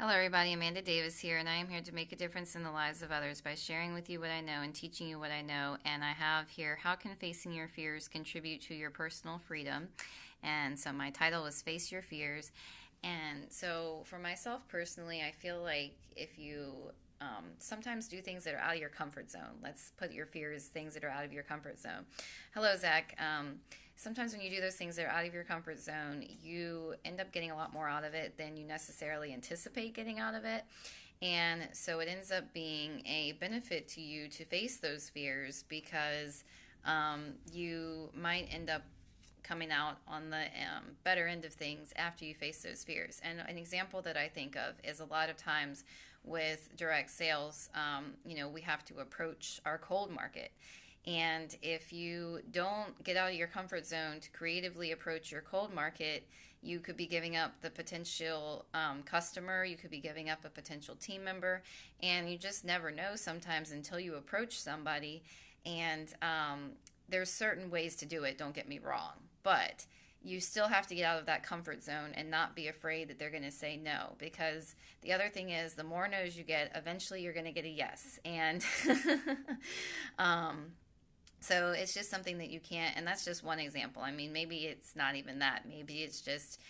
Hello, everybody. Amanda Davis here, and I am here to make a difference in the lives of others by sharing with you what I know and teaching you what I know. And I have here, How Can Facing Your Fears Contribute to Your Personal Freedom? And so my title is Face Your Fears. And so for myself personally, I feel like if you sometimes do things that are out of your comfort zone, let's put your fears, things that are out of your comfort zone. Hello, Zach. Sometimes when you do those things that are out of your comfort zone, you end up getting a lot more out of it than you necessarily anticipate getting out of it. And so it ends up being a benefit to you to face those fears because you might end up coming out on the better end of things after you face those fears. And an example that I think of is a lot of times with direct sales, we have to approach our cold market. And if you don't get out of your comfort zone to creatively approach your cold market, you could be giving up the potential customer, you could be giving up a potential team member, and you just never know sometimes until you approach somebody. And there's certain ways to do it, don't get me wrong, but you still have to get out of that comfort zone and not be afraid that they're going to say no, because the other thing is the more no's you get, eventually you're going to get a yes. And so it's just something that you can't, and that's just one example. I mean, maybe it's not even that. Maybe it's just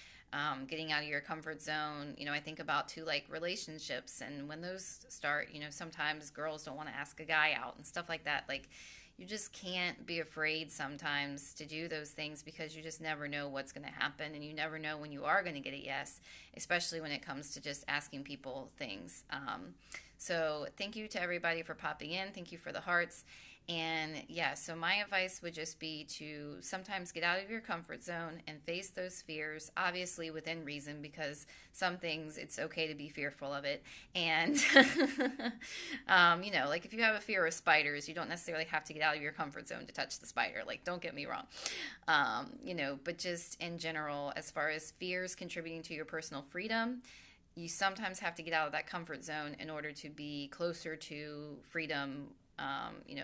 getting out of your comfort zone. I think about too, like relationships, and when those start, sometimes girls don't want to ask a guy out and stuff like that. Like, you just can't be afraid sometimes to do those things because you just never know what's going to happen, and you never know when you are going to get a yes, especially when it comes to just asking people things. So thank you to everybody for popping in. Thank you for the hearts. And yeah, so my advice would just be to sometimes get out of your comfort zone and face those fears, obviously within reason, because some things it's okay to be fearful of it. And, like if you have a fear of spiders, you don't necessarily have to get out of your comfort zone to touch the spider. Like, don't get me wrong. But just in general, as far as fears contributing to your personal freedom, you sometimes have to get out of that comfort zone in order to be closer to freedom,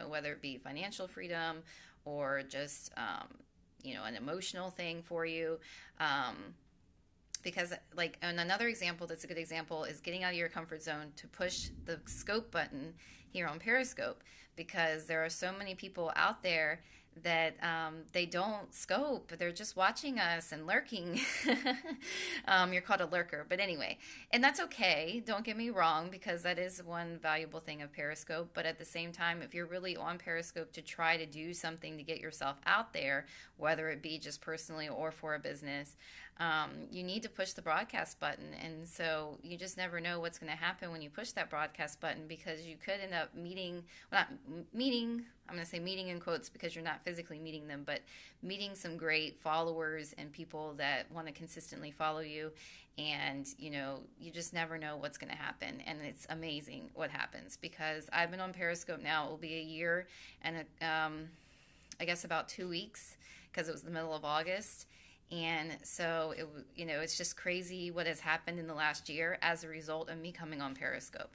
whether it be financial freedom or just, an emotional thing for you. Because, like, and another example that's a good example is getting out of your comfort zone to push the scope button here on Periscope, because there are so many people out there that they don't scope. They're just watching us and lurking. You're called a lurker. But anyway, and that's okay. Don't get me wrong, because that is one valuable thing of Periscope. But at the same time, if you're really on Periscope to try to do something to get yourself out there, whether it be just personally or for a business, you need to push the broadcast button. And so you just never know what's going to happen when you push that broadcast button, because you could end up meeting, well, not meeting, I'm going to say meeting in quotes because you're not physically meeting them, but meeting some great followers and people that want to consistently follow you. And, you just never know what's going to happen. And it's amazing what happens, because I've been on Periscope now. It will be a year and I guess about 2 weeks, because it was the middle of August. And so it's just crazy what has happened in the last year as a result of me coming on Periscope.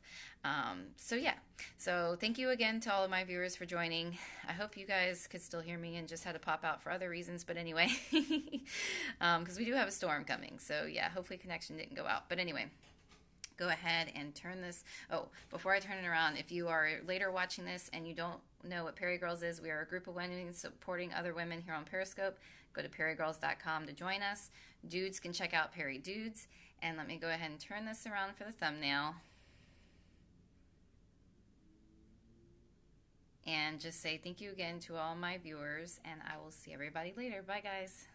So thank you again to all of my viewers for joining. I hope you guys could still hear me and just had to pop out for other reasons. But anyway, because we do have a storm coming. So yeah, hopefully connection didn't go out. But anyway, go ahead and turn this. Oh, before I turn it around, if you are later watching this and you don't know what Perry Girls is, we are a group of women supporting other women here on Periscope. Go to perrygirls.com to join us. Dudes can check out Perry Dudes. And let me go ahead and turn this around for the thumbnail. And just say thank you again to all my viewers, and I will see everybody later. Bye, guys.